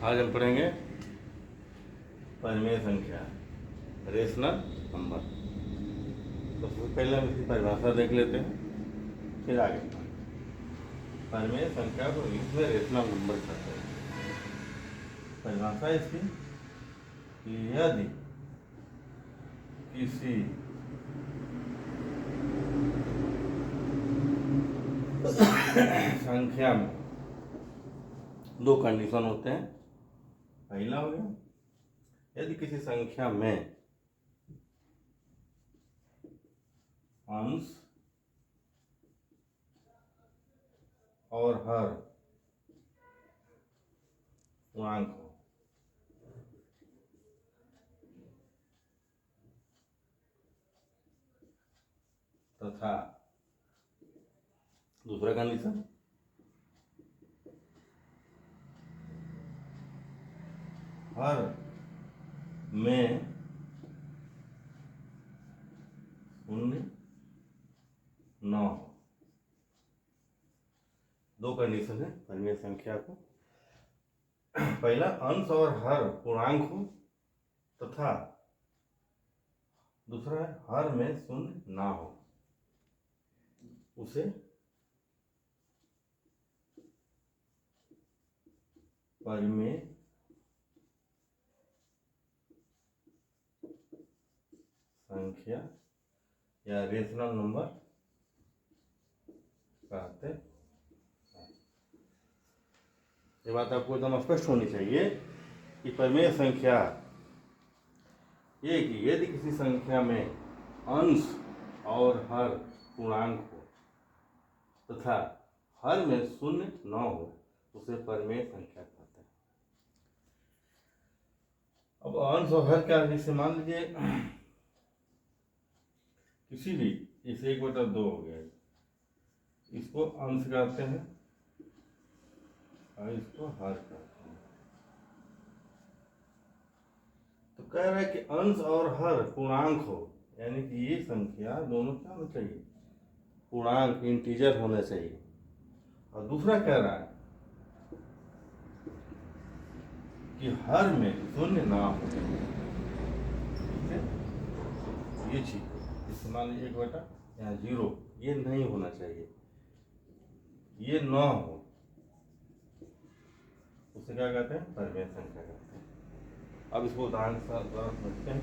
आज हम पढ़ेंगे परिमेय संख्या, रेशनल नंबर। तो सबसे पहले हम इसकी परिभाषा देख लेते हैं, फिर आगे परिमेय संख्या को इंग्लिश में रेशनल नंबर कहते हैं। परिभाषा इसकी कि यदि किसी संख्या में दो कंडीशन होते हैं। पहला हो गया, यदि किसी संख्या में अंश और हर पूर्णांक हो तथा दूसरा कंडीशन हर में शून्य न हो। दो कंडीशन है परिमेय संख्या को। पहला, अंश और हर पूर्णांक हो तथा दूसरा है हर में शून्य ना हो, उसे परिमेय संख्या या रेशनल नंबर कहते हैं। ये बात आपको एकदम स्पष्ट होनी चाहिए कि परिमेय संख्या ये कि यदि किसी संख्या में अंश और हर पूर्णांक हो तथा हर में शून्य न हो, उसे परिमेय संख्या कहते हैं। अब अंश और हर क्या है? जैसे मान लीजिए किसी भी, जैसे 1/2 हो गया, इसको अंश कहते हैं और इसको हर कहते हैं। तो कह रहा है कि अंश और हर पूर्णांक हो, यानी कि ये संख्या दोनों क्या होना चाहिए? पूर्णांक, इंटीजर होना चाहिए। और दूसरा कह रहा है कि हर में शून्य ना हो। ये चीज जैसे मान लीजिए 1 यहाँ 0, ये नहीं होना चाहिए, ये न हो, उसे क्या कहते हैं? परिमेय संख्या कहते हैं। अब इसको उदाहरण के साथ समझते हैं।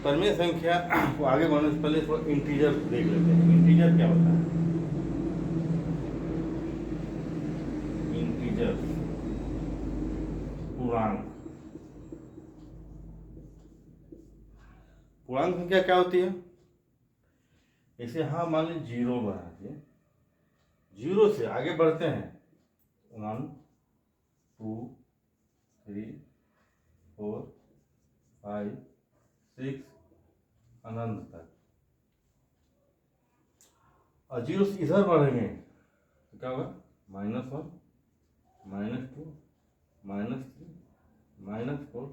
परिमेय संख्या को आगे बढ़ने से पहले थोड़ा इंटीजर देख लेते हैं। इंटीजर क्या होता है? इंटीजर पूर्णांक। पूर्णांक संख्या क्या होती है? जैसे हाँ मान लीजिए 0 बना दिए, 0 से आगे बढ़ते हैं 1 2 3 4 5 6 अनंत तक, और 0 से इधर बढ़ेंगे तो क्या होगा? -1 -2 -3 -4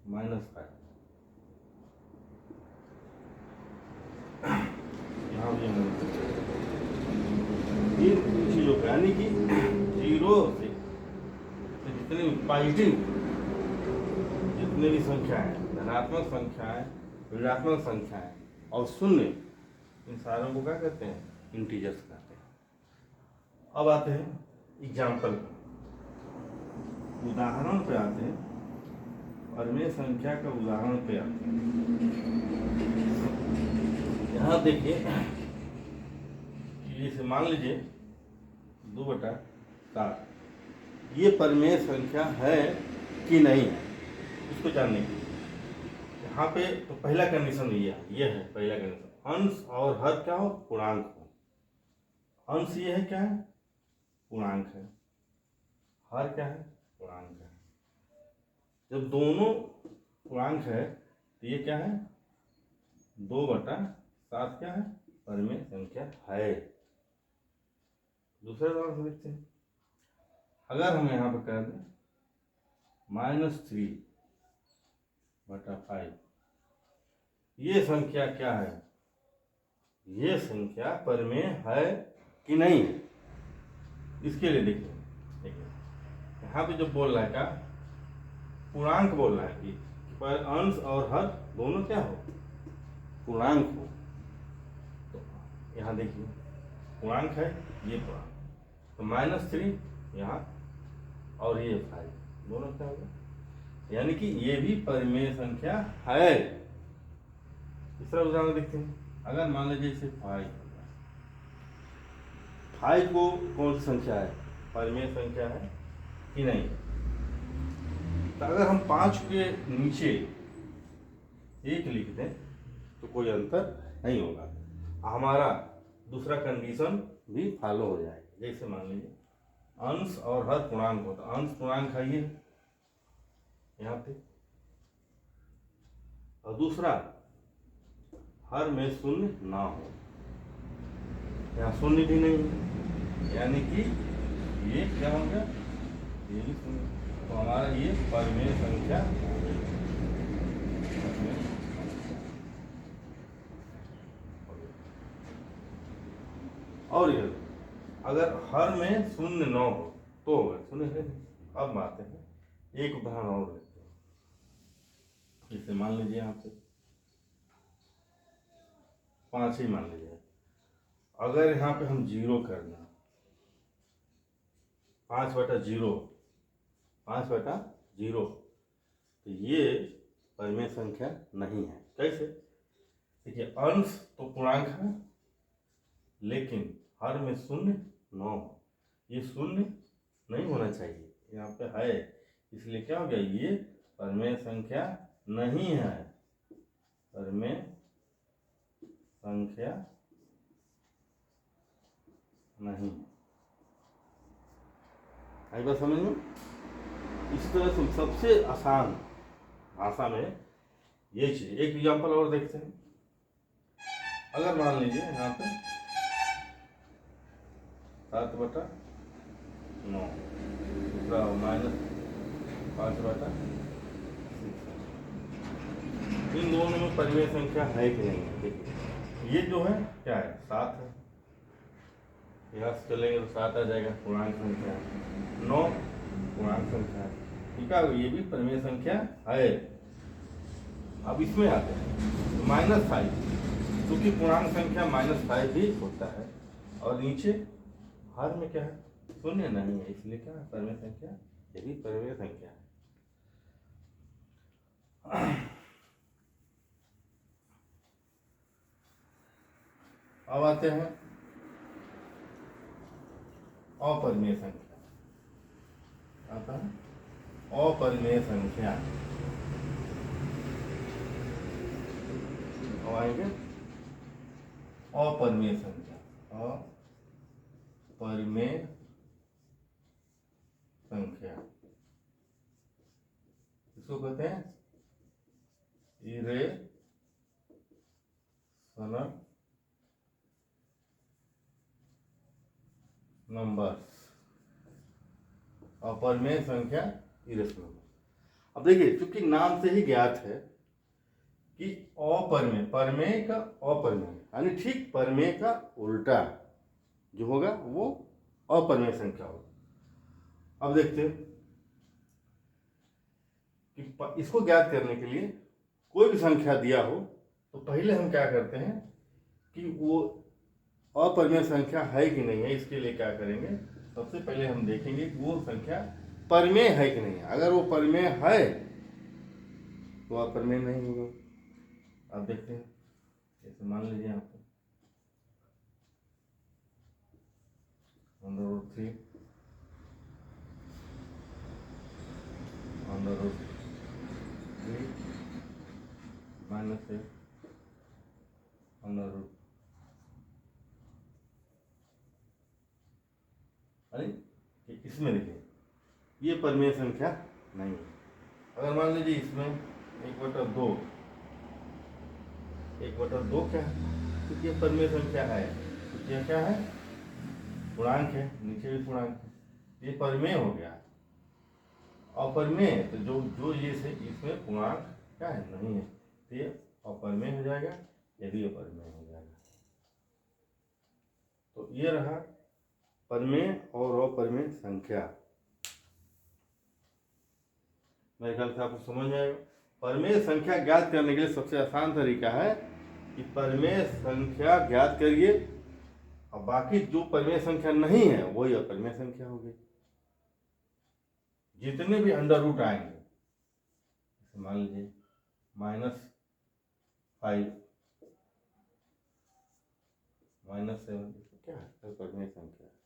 -5। यहाँ ये चीजों का, यानी कि 0 से जितने भी पॉजिटिव, जितने भी संख्याएं, धनात्मक संख्याएं, ऋणात्मक संख्याएं और शून्य, इन सारों को क्या कहते हैं? इंटीजर्स कहते हैं। अब आते हैं एग्जाम्पल, उदाहरण पे आते हैं। परिमेय संख्या का उदाहरण पे आते हैं। यहाँ देखिए, जैसे मान लीजिए 2/7, ये परिमेय संख्या है कि नहीं है, इसको जानने के लिए यहाँ पे तो पहला कंडीशन ये है पहला कंडीशन, अंश और हर क्या हो? पूर्णांक हो। अंश ये है, क्या है? पूर्णांक है। हर क्या है? पूर्णांक है। जब दोनों पूर्णांक है तो ये क्या है? 2/7 क्या है? परिमेय संख्या है। दूसरे उदाहरण से देखते हैं। अगर हम यहाँ पर कर दें -3/5, ये संख्या क्या है? ये संख्या परिमेय है कि नहीं है? इसके लिए देखिए, देखिए यहाँ पे जो बोल रहा है क्या, पूर्णांक बोल रहा है कि पर अंश और हर दोनों क्या हो, पूर्णांक हो। तो यहाँ देखिए पूर्णांक है, ये पूर्णांक, तो -3 यहाँ और ये 5 दोनों क्या होगा, यानी कि ये भी परिमेय संख्या है। तीसरा उदाहरण देखते हैं। अगर मान लीजिए इसे 5 को कौन सी संख्या है, परिमेय संख्या है कि नहीं। तो अगर हम 5 के नीचे 1 लिख दें तो कोई अंतर नहीं होगा, हमारा दूसरा कंडीशन भी फॉलो हो जाएगा। जैसे मान लीजिए अंश और हर पूर्णांक होता, अंश पूर्णांक है ये यहाँ पे, और दूसरा हर में शून्य ना हो, यहाँ शून्य भी नहीं है, यानी कि ये क्या हो गया, ये भी शून्य, तो हमारा ये परिमेय संख्या हो गई। और ये अगर हर में शून्य न हो तो होगा, शून्य है। अब आते हैं एक उदाहरण और लेते हैं। जैसे मान लीजिए यहाँ पे 5 ही मान लीजिए, अगर यहाँ पे हम 0 करना, 5/0, 5/0, तो ये परिमेय संख्या नहीं है। कैसे, देखिए अंश तो पूर्णांक है, लेकिन हर में शून्य न हो, ये शून्य नहीं होना चाहिए, यहाँ पे है, इसलिए क्या हो गया, ये परिमेय संख्या नहीं है, परिमेय संख्या नहीं। आई बात समझ में। इस तरह से सबसे आसान भाषा में ये चीज, एक एग्जांपल और देखते हैं। अगर मान लीजिए यहाँ पे 7/9, दूसरा -5/6, इन दोनों में परिमेय संख्या है कि नहीं है। देखिए ये जो है क्या है, 7 है, यहाँ से चलेंगे तो 7 आ जाएगा, पूर्णांक संख्या है। 9 पूर्णांक संख्या है, ठीक है, ये भी परिमेय संख्या है। अब इसमें आते हैं -5, क्योंकि पूर्णांक संख्या -5 भी होता है, और नीचे हर में क्या है, शून्य नहीं है, इसलिए क्या है, परिमेय संख्या, ये भी परिमेय संख्या है। अब आते हैं अपरिमेय संख्या, आता है अपरिमेय संख्या। अब आएंगे अपरिमेय संख्या, अपरिमेय संख्या, इसको कहते हैं इरेशनल नंबर्स, अपरिमेय संख्या इरेशनल। अब देखिए चूंकि नाम से ही ज्ञात है कि अपरिमेय, परिमेय का अपरिमेय, यानी ठीक परिमेय का उल्टा जो होगा वो अपरिमेय संख्या होगा। अब देखते हैं कि इसको ज्ञात करने के लिए कोई भी संख्या दिया हो तो पहले हम क्या करते हैं कि वो अपरिमेय संख्या है कि नहीं है। इसके लिए क्या करेंगे, सबसे पहले हम देखेंगे कि वो संख्या परिमेय है कि नहीं है। अगर वो परिमेय है तो अपरिमेय नहीं होगा। अब देखते हैं, जैसे मान लीजिए यहाँ पे √3 -1 अरे इसमें देखिए ये परिमेय संख्या नहीं है। अगर मान लीजिए इसमें 1/2, 1/2 क्या है, क्योंकि ये परिमेय संख्या है, क्योंकि यह क्या है, पूर्णांक है, नीचे भी पूर्णांक है, ये परिमेय हो गया। अपरिमेय तो जो ये से इसमें पूर्णांक क्या है, नहीं है, तो ये अपरिमेय हो जाएगा, ये भी अपरिमेय हो जाएगा। तो ये रहा परिमेय और अपरिमेय संख्या। मेरे ख्याल से आपको समझ में आएगा। परिमेय संख्या ज्ञात करने के लिए सबसे आसान तरीका है कि परिमेय संख्या ज्ञात करिए और बाकी जो परिमेय संख्या नहीं है वही अपरिमेय संख्या होगी। जितने भी अंडर रूट आएंगे, मान लीजिए -5 -7 क्या है, परिमेय संख्या है।